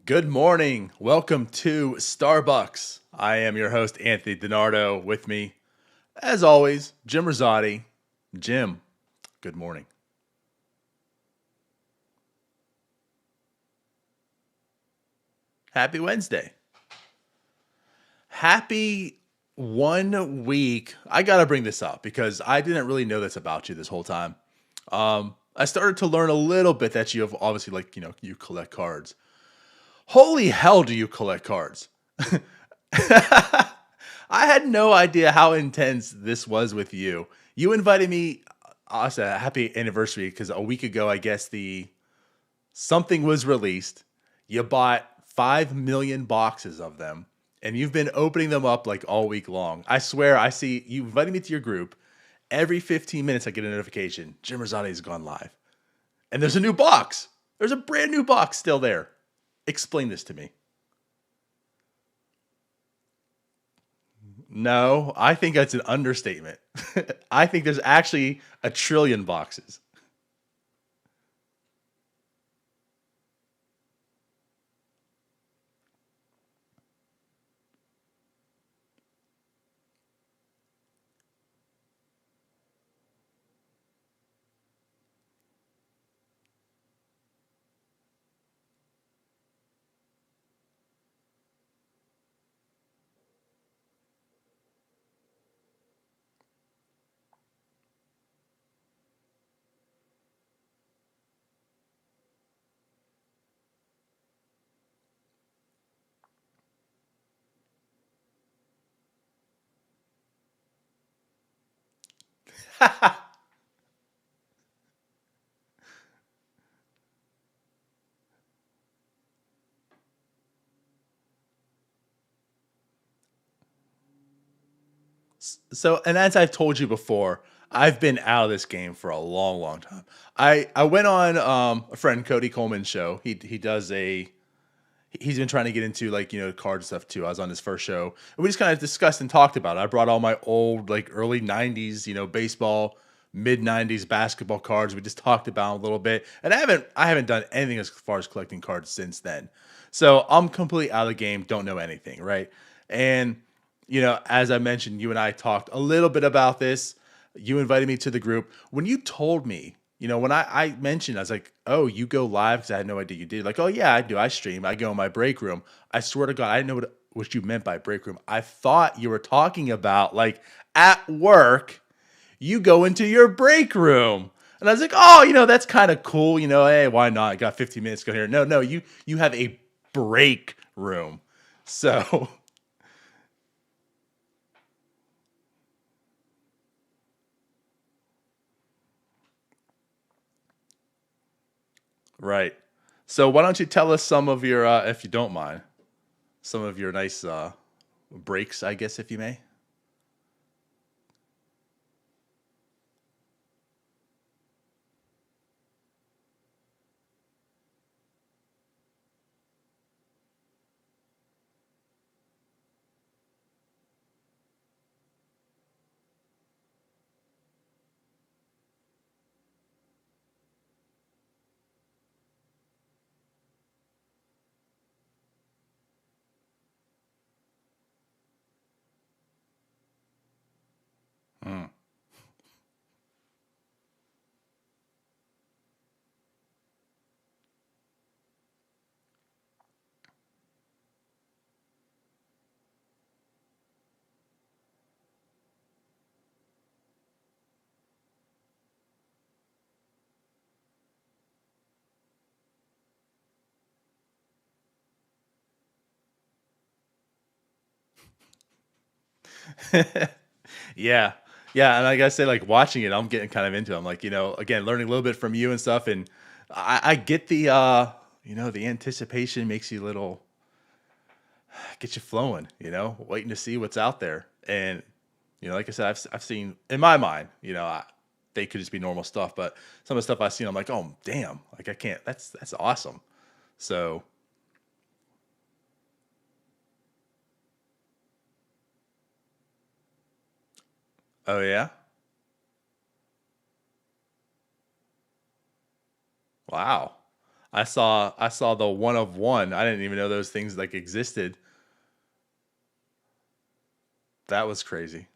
Good morning. Welcome to Starbucks. I am your host, Anthony DiNardo. With me, as always, Jim Rosati. Jim, good morning. Happy Wednesday. Happy 1 week. I got to bring this up because I didn't really know this about you this whole time. I started to learn a little bit that you have obviously, you collect cards. Holy hell, do you collect cards? I had no idea how intense this was with you. You invited me. I said happy anniversary because a week ago, I guess the something was released. You bought 5 million boxes of them, and you've been opening them up like all week long. I swear, I see you invited me to your group. Every 15 minutes, I get a notification. Jim Rosati has gone live, and there's a new box. There's a brand new box still there. Explain this to me. No, I think that's an understatement. I think there's actually a trillion boxes. So, and as I've told you before, I've been out of this game for a long, long time. I went on a friend Cody Coleman's show. He does a he's been trying to get into card stuff too. I was on his first show, and we just kind of discussed and talked about it. I brought all my old early '90s baseball, mid '90s basketball cards. We just talked about 'em a little bit, and I haven't done anything as far as collecting cards since then. So I'm completely out of the game. Don't know anything, right? And as I mentioned, you and I talked a little bit about this. You invited me to the group. When you told me, when I mentioned, I was like, oh, you go live because I had no idea you did. Like, oh, yeah, I do. I stream. I go in my break room. I swear to God, I didn't know what you meant by break room. I thought you were talking about at work, you go into your break room. And I was like, oh, that's kind of cool. Hey, why not? I got 15 minutes to go here. No, no, you have a break room. So, right. So why don't you tell us some of your, if you don't mind, some of your nice breaks, I guess, if you may. Hmm. Yeah. Yeah. And like I said, watching it, I'm getting kind of into it. I'm again, learning a little bit from you and stuff. And I get the anticipation makes you a little, get you flowing, waiting to see what's out there. And, like I said, I've seen in my mind, they could just be normal stuff, but some of the stuff I've seen, I'm like, oh, damn, I can't, that's awesome. So, oh, yeah. Wow. I saw the one of one. I didn't even know those things like existed. That was crazy.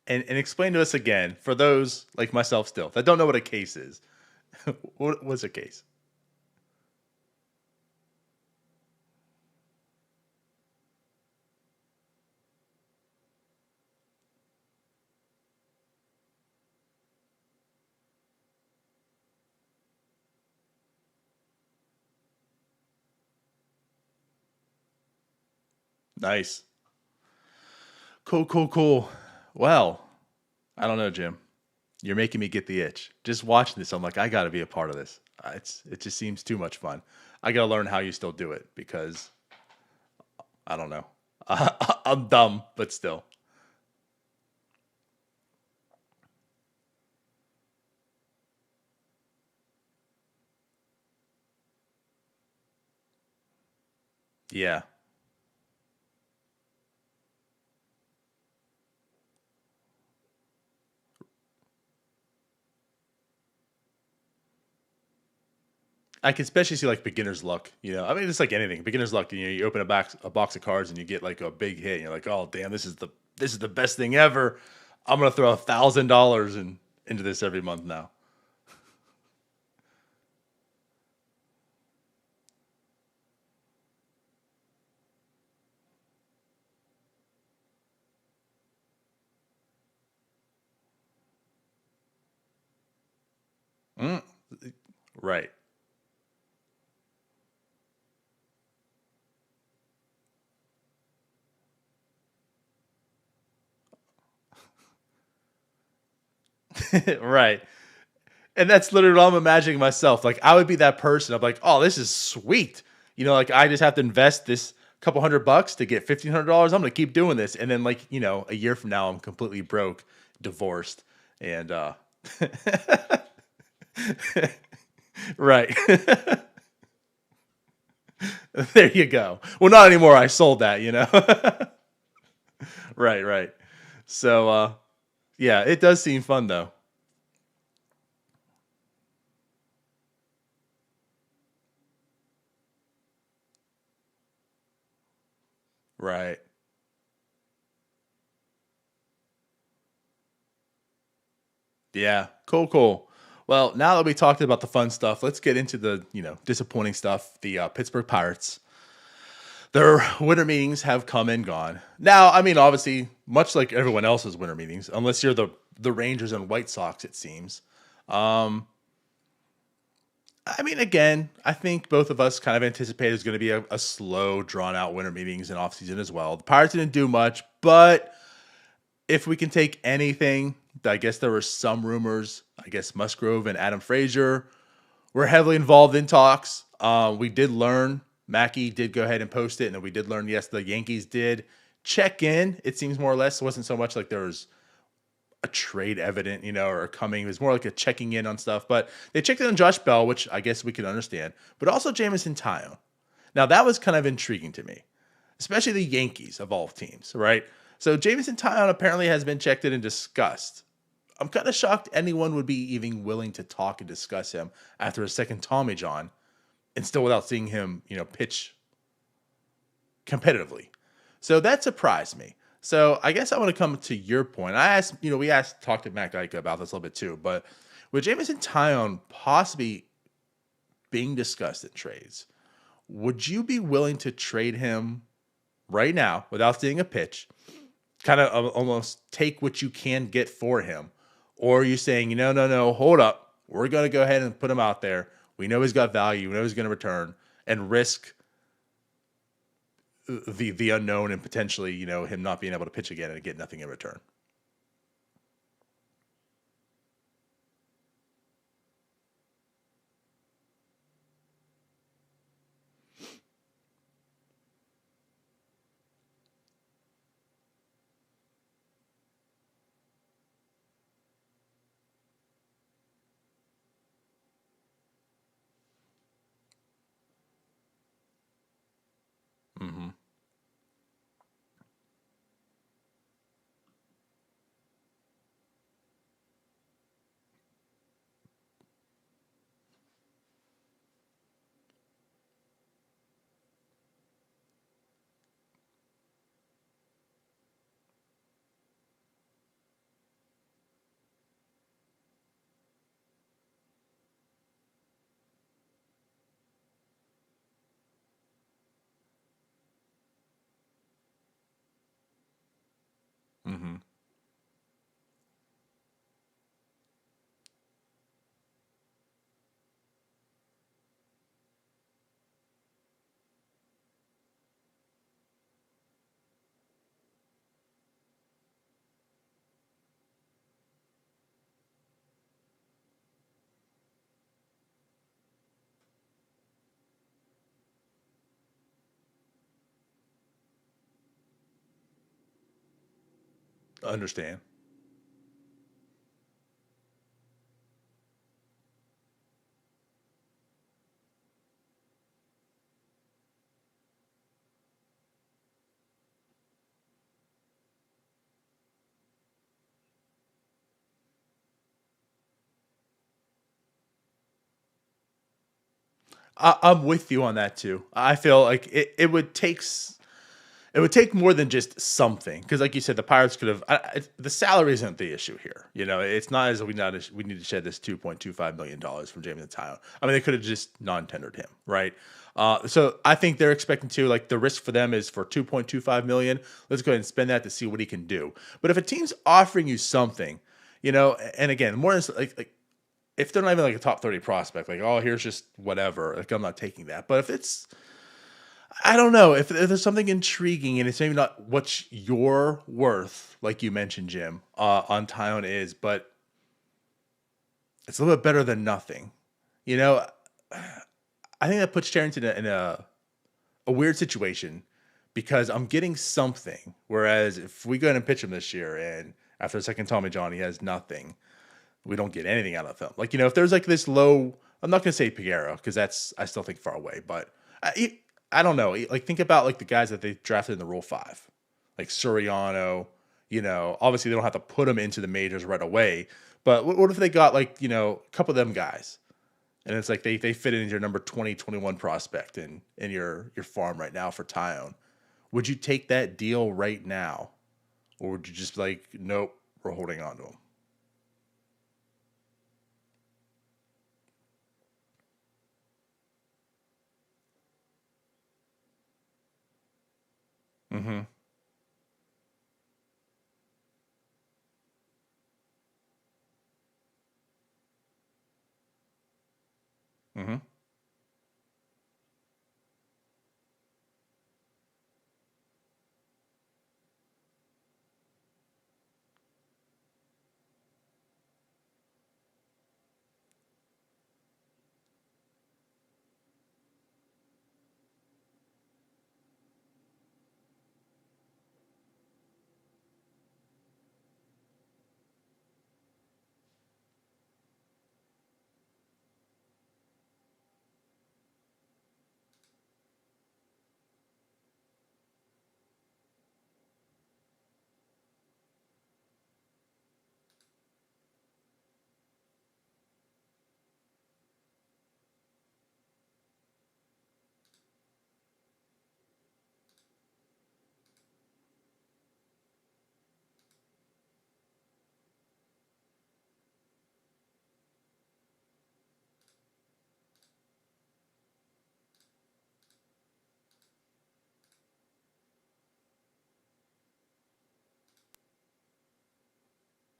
And explain to us again for those like myself still that don't know what a case is. What was a case? Nice. Cool, cool, cool. Well, I don't know, Jim. You're making me get the itch. Just watching this, I'm like, I got to be a part of this. It just seems too much fun. I got to learn how you still do it because I don't know. I'm dumb, but still. Yeah. I can especially see like beginner's luck. I mean, it's like anything. Beginner's luck. You open a box of cards and you get like a big hit. And you're like, oh damn, this is the best thing ever. I'm gonna throw $1,000 into this every month now. Mm, right. Right. And that's literally what I'm imagining myself. Like I would be that person. I'm like, oh, this is sweet. Like I just have to invest this couple $100 to get $1,500. I'm gonna keep doing this, and then like a year from now, I'm completely broke, divorced, and right. There you go. Well, not anymore. I sold that. Right, right. So yeah, it does seem fun though. Right. Yeah. Cool, cool. Well, now that we talked about the fun stuff, let's get into the, disappointing stuff. The Pittsburgh Pirates. Their winter meetings have come and gone. Now, I mean, obviously, much like everyone else's winter meetings, unless you're the Rangers and White Sox, it seems. Um, I mean, again, I think both of us kind of anticipated it was going to be a slow, drawn out winter meetings and offseason as well. The Pirates didn't do much, but if we can take anything, I guess there were some rumors. I guess Musgrove and Adam Frazier were heavily involved in talks. We did learn, Mackey did go ahead and post it, and we did learn, yes, the Yankees did check in. It seems more or less. It wasn't so much like there was a trade evident, or coming. It was more like a checking in on stuff. But they checked in on Josh Bell, which I guess we can understand, but also Jamison Tyone. Now that was kind of intriguing to me, especially the Yankees of all teams, right? So Jamison Tyone apparently has been checked in and discussed. I'm kind of shocked anyone would be even willing to talk and discuss him after a second Tommy John, and still without seeing him, pitch competitively. So that surprised me. So I guess I want to come to your point. We talked to Matt Geica about this a little bit too, but with Jamison Tyone possibly being discussed in trades, would you be willing to trade him right now without seeing a pitch? Kind of almost take what you can get for him, or are you saying, no, no, no, hold up, we're going to go ahead and put him out there. We know he's got value. We know he's going to return, and risk the unknown and potentially him not being able to pitch again and get nothing in return. Mm-hmm. Understand. I'm with you on that too. I feel like it would it would take more than just something because, like you said, the Pirates could have. The salary isn't the issue here. You know, it's not as we need to shed this $2.25 million from Jamie Taillon. I mean, they could have just non-tendered him, right? So I think they're expecting to like the risk for them is for 2.25 million. Let's go ahead and spend that to see what he can do. But if a team's offering you something, you know, and again, more like if they're not even like a top 30 prospect, like, oh, here's just whatever, like I'm not taking that. But if it's, I don't know, if there's something intriguing and it's maybe not what your worth, like you mentioned, Jim, on Tyone is, but it's a little bit better than nothing. You know, I think that puts Charrington a weird situation because I'm getting something. Whereas if we go ahead and pitch him this year and after the second Tommy John, he has nothing, we don't get anything out of him. Like, you know, if there's like this low, I'm not going to say Piguero because that's, I still think far away, but I don't know. Like, think about like the guys that they drafted in the Rule 5, like Soriano, you know, obviously they don't have to put them into the majors right away, but what if they got like, you know, a couple of them guys and it's like they fit into your number 20, 21 prospect in your farm right now for Tyone. Would you take that deal right now? Or would you just be like, nope, we're holding on to him? Mm-hmm. Mm-hmm.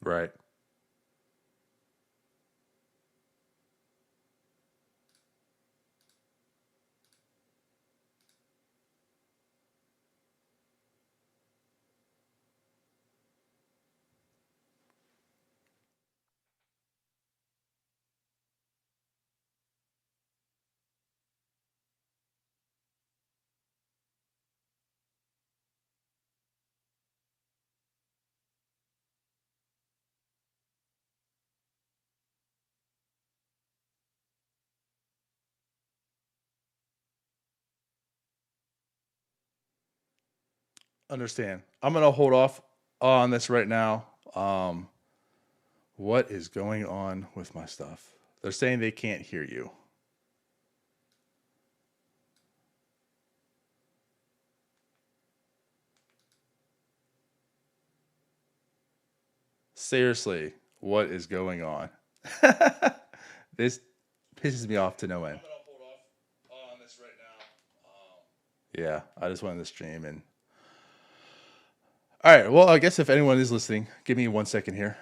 Right. Understand. I'm gonna hold off on this right now. What is going on with my stuff? They're saying they can't hear you. Seriously, what is going on? This pisses me off to no end. I'm gonna hold off on this right now. Yeah, I just went on the stream and All right. Well, I guess if anyone is listening, give me 1 second here.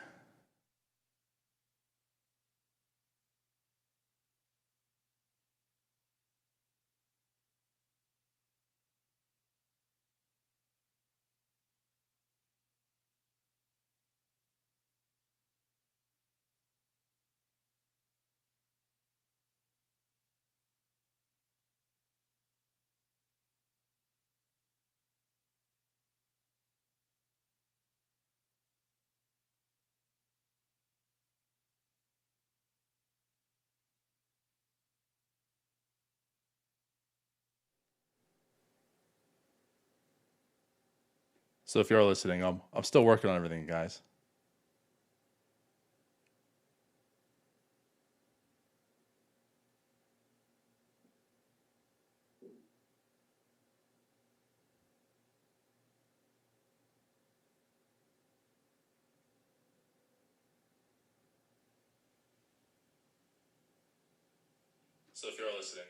So if you're listening, I'm still working on everything, guys. So if you're listening,